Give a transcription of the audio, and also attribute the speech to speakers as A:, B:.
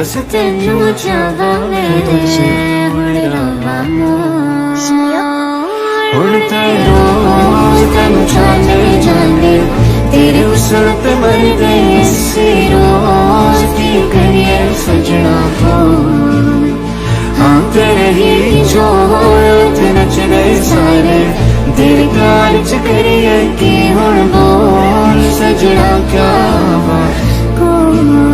A: बस तेनू चाहदा मैं हुण रवा हुण ते रोज तेनू जाने जाने तेरे हुस्न पे मर गई इसी रोज की करिए सजना को हाँ तेरे ही जो होए ते नच गए सारे तेरे प्यार च करिए की हुण बोल सजना क्या बात को